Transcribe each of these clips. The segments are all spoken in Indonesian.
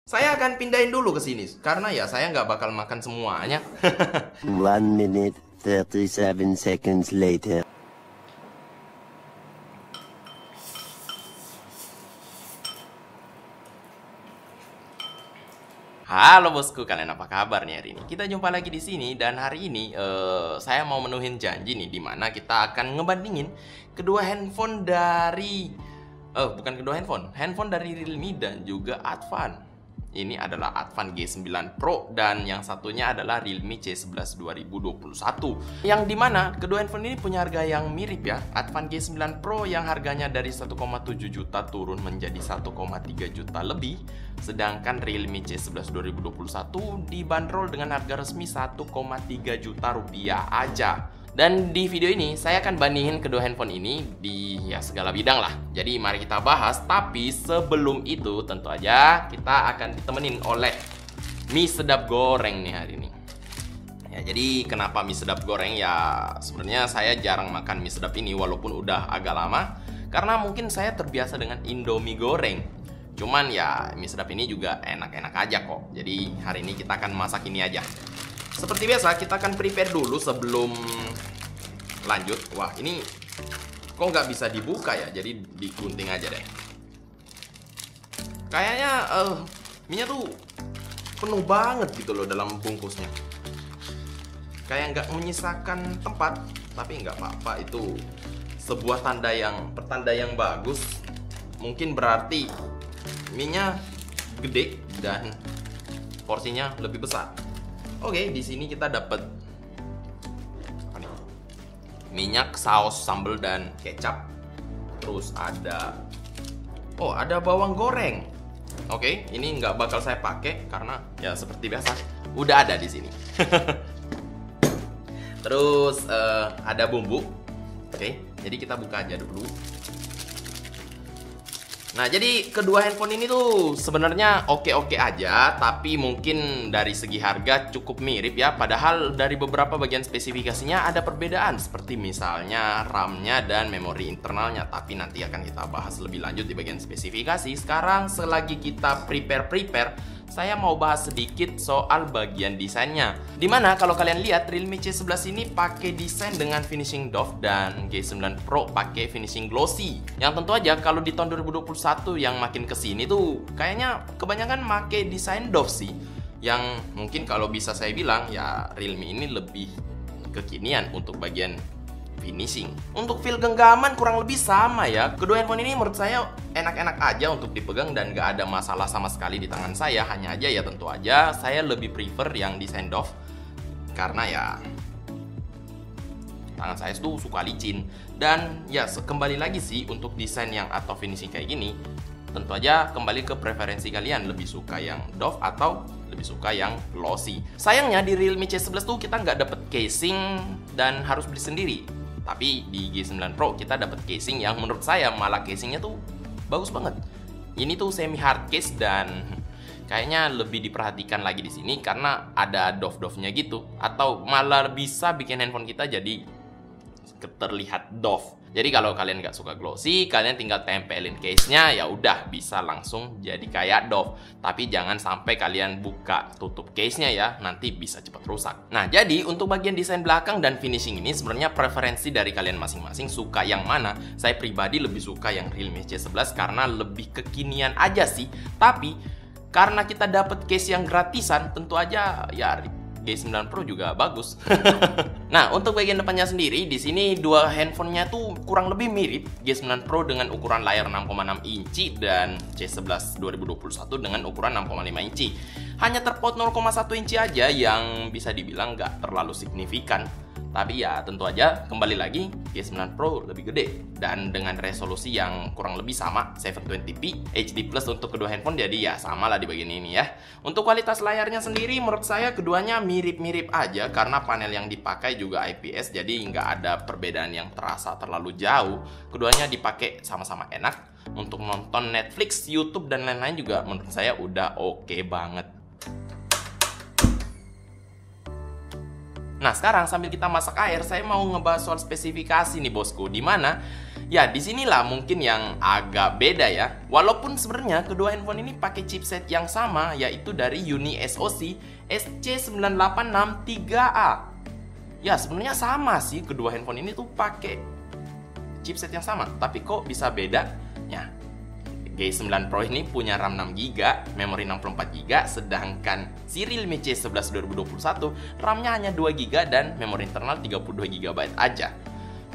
Saya akan pindahin dulu ke sini karena ya saya nggak bakal makan semuanya. 1 minute 37 seconds later. Halo bosku, kalian apa kabar nih hari ini? Kita jumpa lagi di sini dan hari ini saya mau menuhin janji nih di mana kita akan ngebandingin kedua handphone dari bukan kedua handphone dari Realme dan juga Advan. Ini adalah Advan G9 Pro dan yang satunya adalah Realme C11 2021. Yang dimana kedua handphone ini punya harga yang mirip ya. Advan G9 Pro yang harganya dari 1,7 juta turun menjadi 1,3 juta lebih. Sedangkan Realme C11 2021 dibanderol dengan harga resmi 1,3 juta rupiah aja. Dan di video ini saya akan bandingin kedua handphone ini di ya segala bidang lah. Jadi mari kita bahas. Tapi sebelum itu tentu aja kita akan ditemenin oleh mie sedap goreng nih hari ini. Ya, jadi kenapa mie sedap goreng? Ya sebenarnya saya jarang makan mie sedap ini walaupun udah agak lama. Karena mungkin saya terbiasa dengan Indomie goreng. Cuman ya mie sedap ini juga enak-enak aja kok. Jadi hari ini kita akan masak ini aja. Seperti biasa kita akan prepare dulu sebelum lanjut. Wah ini kok nggak bisa dibuka ya, jadi digunting aja deh. Kayaknya minyak tuh penuh banget gitu loh dalam bungkusnya. Kayak nggak menyisakan tempat, tapi nggak apa-apa, itu sebuah pertanda yang bagus. Mungkin berarti minyak gede dan porsinya lebih besar. Oke, di sini kita dapat minyak, saus, sambal dan kecap. Terus ada bawang goreng. Oke, ini nggak bakal saya pakai karena ya seperti biasa udah ada di sini. Terus ada bumbu. Oke, jadi kita buka aja dulu. Nah, jadi kedua handphone ini tuh sebenarnya oke-oke aja, tapi mungkin dari segi harga cukup mirip ya. Padahal dari beberapa bagian spesifikasinya ada perbedaan, seperti misalnya RAM-nya dan memori internalnya. Tapi nanti akan kita bahas lebih lanjut di bagian spesifikasi. Sekarang selagi kita prepare, saya mau bahas sedikit soal bagian desainnya. Dimana kalau kalian lihat Realme C11 ini pakai desain dengan finishing doff dan G9 Pro pakai finishing glossy. Yang tentu aja kalau di tahun 2021 yang makin kesini tuh kayaknya kebanyakan pakai desain doff sih. Yang mungkin kalau bisa saya bilang ya Realme ini lebih kekinian untuk bagian finishing. Untuk feel genggaman kurang lebih sama ya. Kedua handphone ini menurut saya enak-enak aja untuk dipegang dan gak ada masalah sama sekali di tangan saya. Hanya aja ya tentu aja saya lebih prefer yang desain doff karena ya tangan saya tuh suka licin. Dan ya kembali lagi sih untuk desain yang atau finishing kayak gini, tentu aja kembali ke preferensi kalian, lebih suka yang doff atau lebih suka yang glossy. Sayangnya di Realme C11 tuh kita nggak dapet casing dan harus beli sendiri. Tapi di G9 Pro kita dapat casing yang menurut saya malah casingnya tuh bagus banget. Ini tuh semi hard case dan kayaknya lebih diperhatikan lagi di sini karena ada doff-doffnya gitu, atau malah bisa bikin handphone kita jadi terlihat doff. Jadi kalau kalian nggak suka glossy, kalian tinggal tempelin case-nya, ya udah bisa langsung jadi kayak doff. Tapi jangan sampai kalian buka tutup case-nya ya, nanti bisa cepat rusak. Nah, jadi untuk bagian desain belakang dan finishing ini sebenarnya preferensi dari kalian masing-masing suka yang mana. Saya pribadi lebih suka yang Realme C11 karena lebih kekinian aja sih. Tapi karena kita dapat case yang gratisan, tentu aja ya G9 Pro juga bagus. Nah, untuk bagian depannya sendiri, di sini dua handphonenya tuh kurang lebih mirip. G9 Pro dengan ukuran layar 6,6 inci dan C11 2021 dengan ukuran 6,5 inci. Hanya terpaut 0,1 inci aja yang bisa dibilang nggak terlalu signifikan. Tapi ya tentu aja kembali lagi G9 Pro lebih gede dan dengan resolusi yang kurang lebih sama 720p HD+ untuk kedua handphone, jadi ya sama lah di bagian ini ya. Untuk kualitas layarnya sendiri menurut saya keduanya mirip-mirip aja karena panel yang dipakai juga IPS, jadi nggak ada perbedaan yang terasa terlalu jauh. Keduanya dipakai sama-sama enak untuk nonton Netflix, YouTube dan lain-lain juga menurut saya udah oke banget. Nah, sekarang sambil kita masak air, saya mau ngebahas soal spesifikasi nih bosku. Dimana Ya, disinilah mungkin yang agak beda ya. Walaupun sebenarnya kedua handphone ini pakai chipset yang sama, yaitu dari Uni SoC SC9863A. Ya, sebenarnya sama sih, kedua handphone ini tuh pakai chipset yang sama. Tapi kok bisa beda? Ya, G9 Pro ini punya RAM 6GB, memori 64GB, sedangkan si Realme C11 2021 RAM-nya hanya 2GB dan memori internal 32GB aja.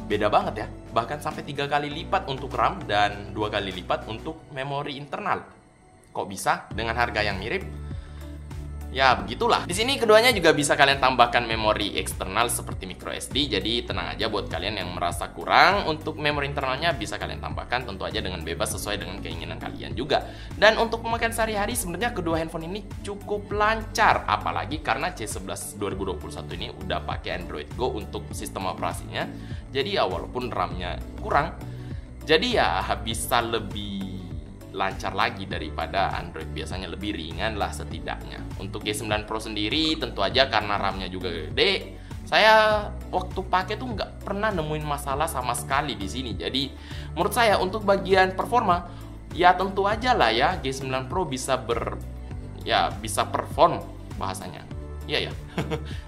Beda banget ya, bahkan sampai 3 kali lipat untuk RAM dan 2 kali lipat untuk memori internal. Kok bisa dengan harga yang mirip? Ya begitulah. Di sini keduanya juga bisa kalian tambahkan memori eksternal seperti microSD. Jadi tenang aja buat kalian yang merasa kurang untuk memori internalnya bisa kalian tambahkan tentu aja dengan bebas sesuai dengan keinginan kalian juga. Dan untuk pemakaian sehari-hari sebenarnya kedua handphone ini cukup lancar, apalagi karena C11 2021 ini udah pakai Android Go untuk sistem operasinya. Jadi ya walaupun RAM-nya kurang, jadi ya bisa lebih lancar lagi daripada Android, biasanya lebih ringan lah setidaknya. Untuk G9 Pro sendiri tentu aja karena RAM-nya juga gede, saya waktu pakai tuh nggak pernah nemuin masalah sama sekali di sini. Jadi menurut saya untuk bagian performa ya tentu aja lah ya G9 Pro bisa bisa perform bahasanya. Iya ya,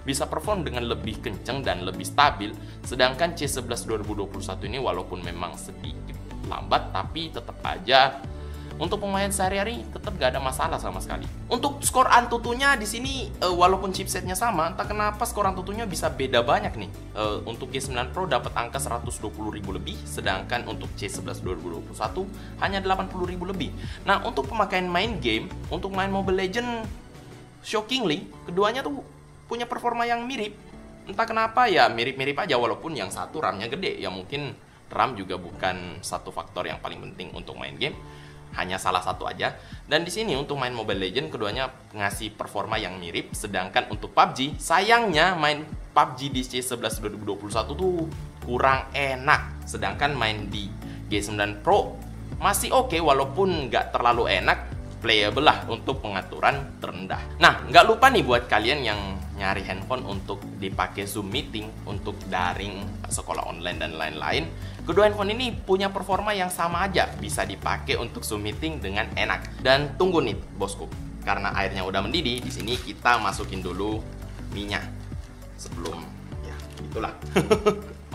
bisa perform dengan lebih kenceng dan lebih stabil. Sedangkan C11 2021 ini walaupun memang sedikit lambat tapi tetap aja untuk pemain sehari-hari tetap gak ada masalah sama sekali. Untuk skor Antutunya di sini walaupun chipsetnya sama, entah kenapa skor Antutunya bisa beda banyak nih. Untuk G9 Pro dapat angka 120.000 lebih, sedangkan untuk C11 2021 hanya 80.000 lebih. Nah, untuk pemakaian main game, untuk main Mobile Legends, shockingly keduanya tuh punya performa yang mirip. Entah kenapa ya mirip-mirip aja, walaupun yang satu RAM-nya gede. Ya mungkin RAM juga bukan satu faktor yang paling penting untuk main game, hanya salah satu aja. Dan di sini untuk main Mobile Legends keduanya ngasih performa yang mirip. Sedangkan untuk PUBG, sayangnya main PUBG di C11 2021 tuh kurang enak. Sedangkan main di G9 Pro masih oke, walaupun nggak terlalu enak, playable lah untuk pengaturan terendah. Nah, nggak lupa nih buat kalian yang nyari handphone untuk dipakai Zoom meeting, untuk daring, sekolah online dan lain-lain. Kedua handphone ini punya performa yang sama aja, bisa dipakai untuk Zoom meeting dengan enak. Dan tunggu nih, bosku, karena airnya udah mendidih, di sini kita masukin dulu minyak sebelum ya itulah.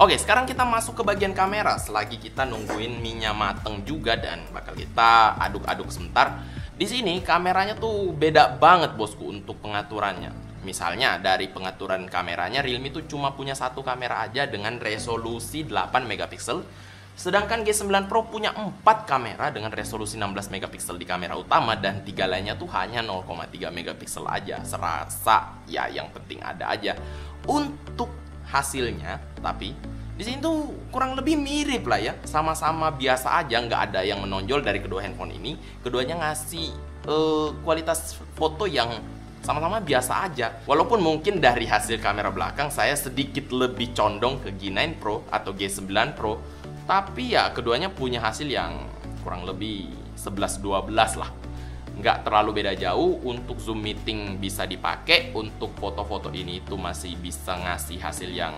Oke, sekarang kita masuk ke bagian kamera. Selagi kita nungguin minyak mateng juga dan bakal kita aduk-aduk sebentar. Di sini kameranya tuh beda banget, bosku, untuk pengaturannya. Misalnya dari pengaturan kameranya, Realme tuh cuma punya satu kamera aja dengan resolusi 8 megapiksel. Sedangkan G9 Pro punya 4 kamera dengan resolusi 16 megapiksel di kamera utama dan 3 lainnya tuh hanya 0,3 megapiksel aja. Serasa ya yang penting ada aja. Untuk hasilnya, tapi di sini tuh kurang lebih mirip lah ya, sama-sama biasa aja, nggak ada yang menonjol dari kedua handphone ini. Keduanya ngasih kualitas foto yang sama-sama biasa aja. Walaupun mungkin dari hasil kamera belakang saya sedikit lebih condong ke G9 Pro atau G9 Pro, tapi ya keduanya punya hasil yang kurang lebih 11-12 lah. Nggak terlalu beda jauh. Untuk Zoom meeting bisa dipakai, untuk foto-foto ini itu masih bisa ngasih hasil yang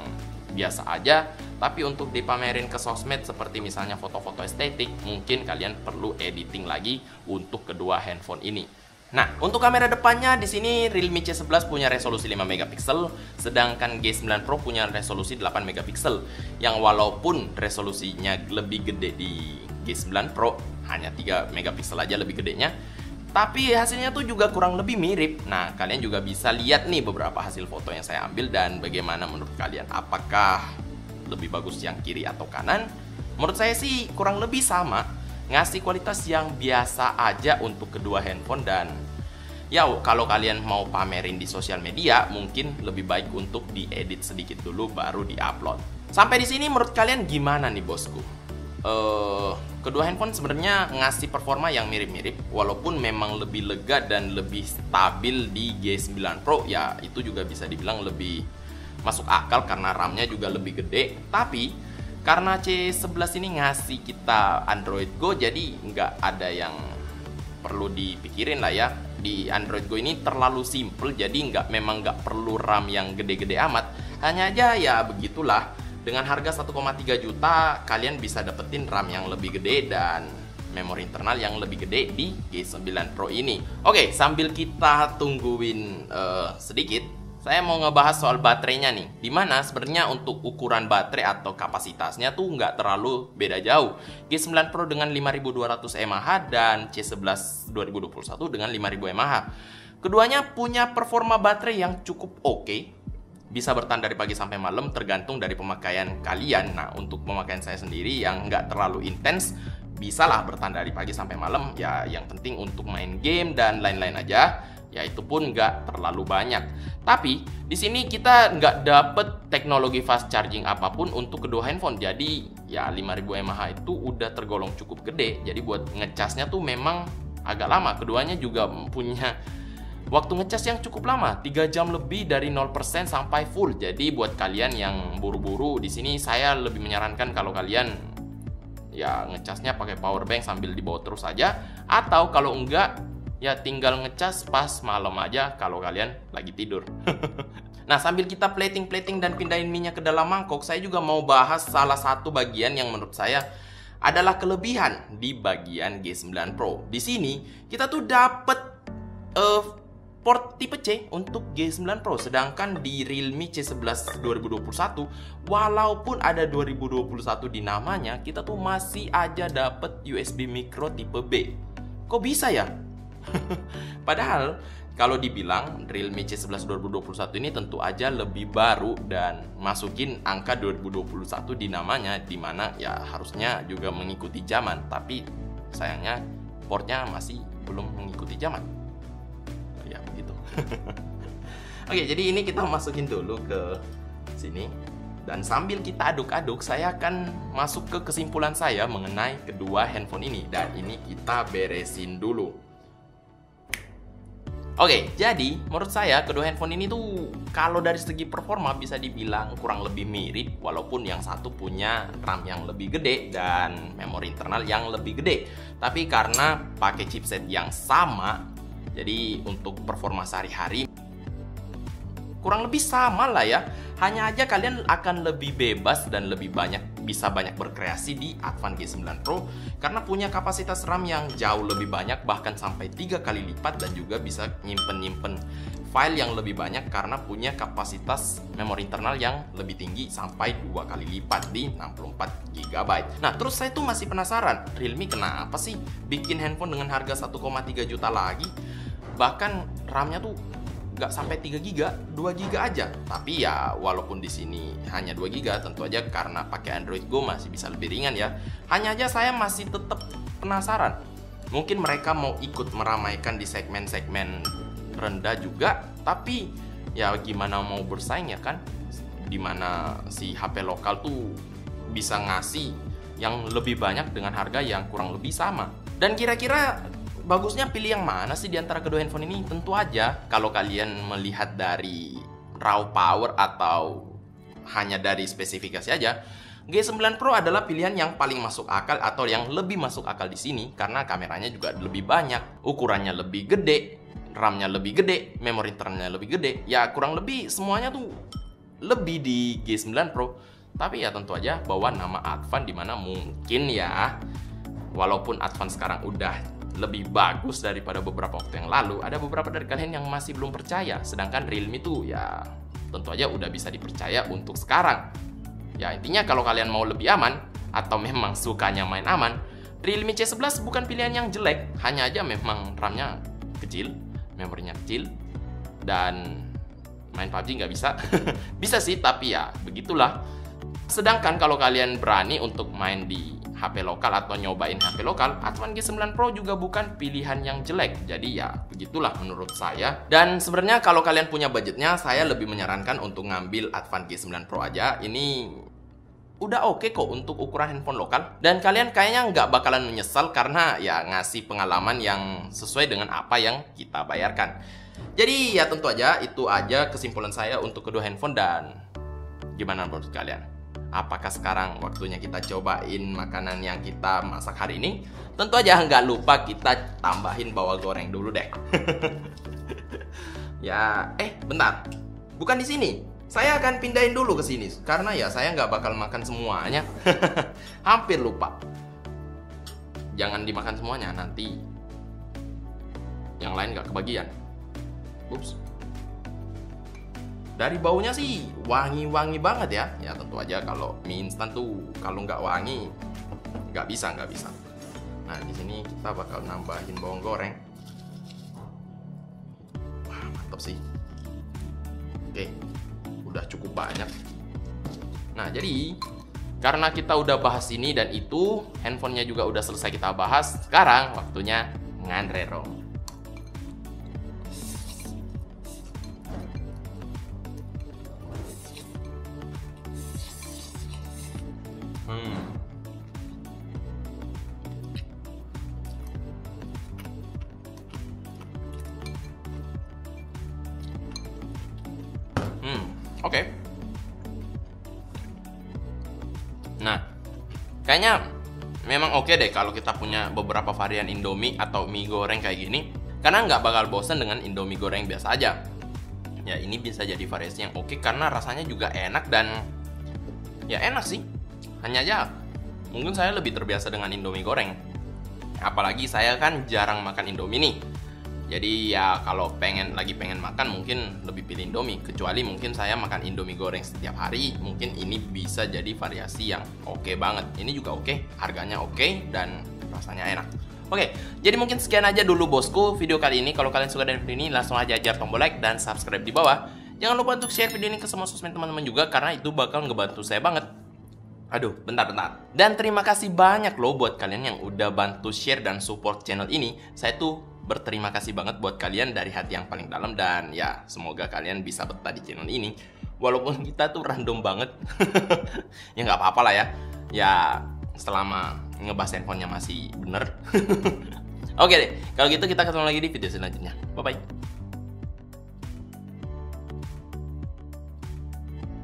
biasa aja. Tapi untuk dipamerin ke sosmed seperti misalnya foto-foto estetik, mungkin kalian perlu editing lagi untuk kedua handphone ini. Nah, untuk kamera depannya di sini Realme C11 punya resolusi 5 megapiksel, sedangkan G9 Pro punya resolusi 8 megapiksel. Yang walaupun resolusinya lebih gede di G9 Pro, hanya 3 megapiksel aja lebih gedenya, tapi hasilnya tuh juga kurang lebih mirip. Nah, kalian juga bisa lihat nih beberapa hasil foto yang saya ambil dan bagaimana menurut kalian, apakah lebih bagus yang kiri atau kanan? Menurut saya sih kurang lebih sama, ngasih kualitas yang biasa aja untuk kedua handphone. Dan ya kalau kalian mau pamerin di sosial media, mungkin lebih baik untuk diedit sedikit dulu baru diupload. Sampai di sini menurut kalian gimana nih, bosku? Kedua handphone sebenarnya ngasih performa yang mirip-mirip, walaupun memang lebih lega dan lebih stabil di G9 Pro. Ya itu juga bisa dibilang lebih masuk akal karena RAM-nya juga lebih gede. Tapi karena C11 ini ngasih kita Android Go, jadi nggak ada yang perlu dipikirin lah ya. Di Android Go ini terlalu simple, jadi memang nggak perlu RAM yang gede-gede amat. Hanya aja ya begitulah, Dengan harga 1,3 juta, kalian bisa dapetin RAM yang lebih gede dan memori internal yang lebih gede di G9 Pro ini. Oke, sambil kita tungguin sedikit, saya mau ngebahas soal baterainya nih. Dimana sebenarnya untuk ukuran baterai atau kapasitasnya tuh nggak terlalu beda jauh. G9 Pro dengan 5200 mAh dan C11 2021 dengan 5000 mAh. Keduanya punya performa baterai yang cukup oke. Bisa bertahan dari pagi sampai malam tergantung dari pemakaian kalian. Nah, untuk pemakaian saya sendiri yang nggak terlalu intens, bisalah bertahan dari pagi sampai malam. Ya, yang penting untuk main game dan lain-lain aja. Ya, itu pun nggak terlalu banyak. Tapi di sini kita nggak dapet teknologi fast charging apapun untuk kedua handphone. Jadi ya 5000 mAh itu udah tergolong cukup gede. Jadi buat ngecasnya tuh memang agak lama. Keduanya juga punya waktu ngecas yang cukup lama, 3 jam lebih dari 0% sampai full. Jadi buat kalian yang buru-buru, di sini saya lebih menyarankan kalau kalian ya ngecasnya pakai power bank sambil dibawa terus aja, atau kalau enggak ya tinggal ngecas pas malam aja kalau kalian lagi tidur. Nah, sambil kita plating dan pindahin minyak ke dalam mangkok, saya juga mau bahas salah satu bagian yang menurut saya adalah kelebihan di bagian G9 Pro. Di sini kita tuh dapet port tipe C untuk G9 Pro, sedangkan di Realme C11 2021 walaupun ada 2021 di namanya, kita tuh masih aja dapet USB micro tipe B. Kok bisa ya? Padahal kalau dibilang Realme C11 2021 ini tentu aja lebih baru dan masukin angka 2021 di namanya, dimana ya harusnya juga mengikuti zaman, tapi sayangnya portnya masih belum mengikuti zaman. Ya begitu. Oke, jadi ini kita masukin dulu ke sini. Dan sambil kita aduk-aduk, saya akan masuk ke kesimpulan saya mengenai kedua handphone ini. Dan ini kita beresin dulu. Oke, jadi menurut saya kedua handphone ini tuh kalau dari segi performa bisa dibilang kurang lebih mirip, walaupun yang satu punya RAM yang lebih gede dan memori internal yang lebih gede. Tapi karena pakai chipset yang sama, jadi untuk performa sehari-hari kurang lebih sama lah ya. Hanya aja kalian akan lebih bebas dan lebih bisa banyak berkreasi di Advan G9 Pro karena punya kapasitas RAM yang jauh lebih banyak, bahkan sampai 3 kali lipat, dan juga bisa nyimpen file yang lebih banyak karena punya kapasitas memori internal yang lebih tinggi sampai 2 kali lipat di 64 GB. Nah, terus saya tuh masih penasaran, Realme kenapa sih bikin handphone dengan harga 1,3 juta lagi? Bahkan RAM-nya tuh nggak sampai 3 GB, 2 GB aja. Tapi ya walaupun di sini hanya 2 GB, tentu aja karena pakai Android Go masih bisa lebih ringan ya. Hanya aja saya masih tetap penasaran. Mungkin mereka mau ikut meramaikan di segmen-segmen rendah juga, tapi ya gimana mau bersaing ya kan? Dimana si HP lokal tuh bisa ngasih yang lebih banyak dengan harga yang kurang lebih sama. Dan kira-kira bagusnya pilih yang mana sih di antara kedua handphone ini? Tentu aja kalau kalian melihat dari raw power atau hanya dari spesifikasi aja, G9 Pro adalah pilihan yang paling masuk akal atau yang lebih masuk akal di sini karena kameranya juga lebih banyak, ukurannya lebih gede, RAM-nya lebih gede, memori internalnya lebih gede. Ya kurang lebih semuanya tuh lebih di G9 Pro. Tapi ya tentu aja bawa nama Advan, dimana mungkin ya walaupun Advan sekarang udah lebih bagus daripada beberapa waktu yang lalu, ada beberapa dari kalian yang masih belum percaya. Sedangkan Realme tuh ya tentu aja udah bisa dipercaya untuk sekarang. Ya intinya kalau kalian mau lebih aman atau memang sukanya main aman, Realme C11 bukan pilihan yang jelek. Hanya aja memang RAM-nya kecil, memorinya kecil, dan main PUBG nggak bisa. Bisa sih, tapi ya begitulah. Sedangkan kalau kalian berani untuk main di HP lokal atau nyobain HP lokal, Advan G9 Pro juga bukan pilihan yang jelek. Jadi ya begitulah menurut saya. Dan sebenarnya kalau kalian punya budgetnya, saya lebih menyarankan untuk ngambil Advan G9 Pro aja. Ini udah oke kok untuk ukuran handphone lokal. Dan kalian kayaknya nggak bakalan menyesal karena ya ngasih pengalaman yang sesuai dengan apa yang kita bayarkan. Jadi ya tentu aja itu aja kesimpulan saya untuk kedua handphone. Dan gimana menurut kalian? Apakah sekarang waktunya kita cobain makanan yang kita masak hari ini? Tentu aja nggak lupa kita tambahin bawang goreng dulu deh. Ya, bentar. Bukan di sini. Saya akan pindahin dulu ke sini karena ya saya nggak bakal makan semuanya. Hampir lupa. Jangan dimakan semuanya, nanti yang lain nggak kebagian. Ups. Dari baunya sih wangi-wangi banget ya. Ya tentu aja kalau mie instan tuh kalau nggak wangi nggak bisa. Nah di sini kita bakal nambahin bawang goreng. Wah mantap sih. Oke. Udah cukup banyak. Nah jadi karena kita udah bahas ini dan itu, handphonenya juga udah selesai kita bahas. Sekarang waktunya ngandrero. Oke. Nah, kayaknya memang oke deh kalau kita punya beberapa varian Indomie atau mie goreng kayak gini. Karena nggak bakal bosen dengan Indomie goreng biasa aja. Ya ini bisa jadi variasi yang oke karena rasanya juga enak dan ya enak sih. Hanya aja mungkin saya lebih terbiasa dengan Indomie goreng. Apalagi saya kan jarang makan Indomie nih. Jadi ya kalau lagi pengen makan mungkin lebih pilih Indomie. Kecuali mungkin saya makan Indomie goreng setiap hari, mungkin ini bisa jadi variasi yang oke banget. Ini juga oke, harganya oke, dan rasanya enak. Oke, jadi mungkin sekian aja dulu bosku video kali ini. Kalau kalian suka dengan video ini langsung aja ajar tombol like dan subscribe di bawah. Jangan lupa untuk share video ini ke semua sosmed teman-teman juga karena itu bakal ngebantu saya banget. Aduh, bentar. Dan terima kasih banyak loh buat kalian yang udah bantu share dan support channel ini. Saya tuh berterima kasih banget buat kalian dari hati yang paling dalam. Dan ya, semoga kalian bisa betah di channel ini. Walaupun kita tuh random banget. Ya nggak apa-apa lah ya. Ya, selama ngebahas handphonenya masih bener. Oke deh, kalau gitu kita ketemu lagi di video selanjutnya. Bye-bye.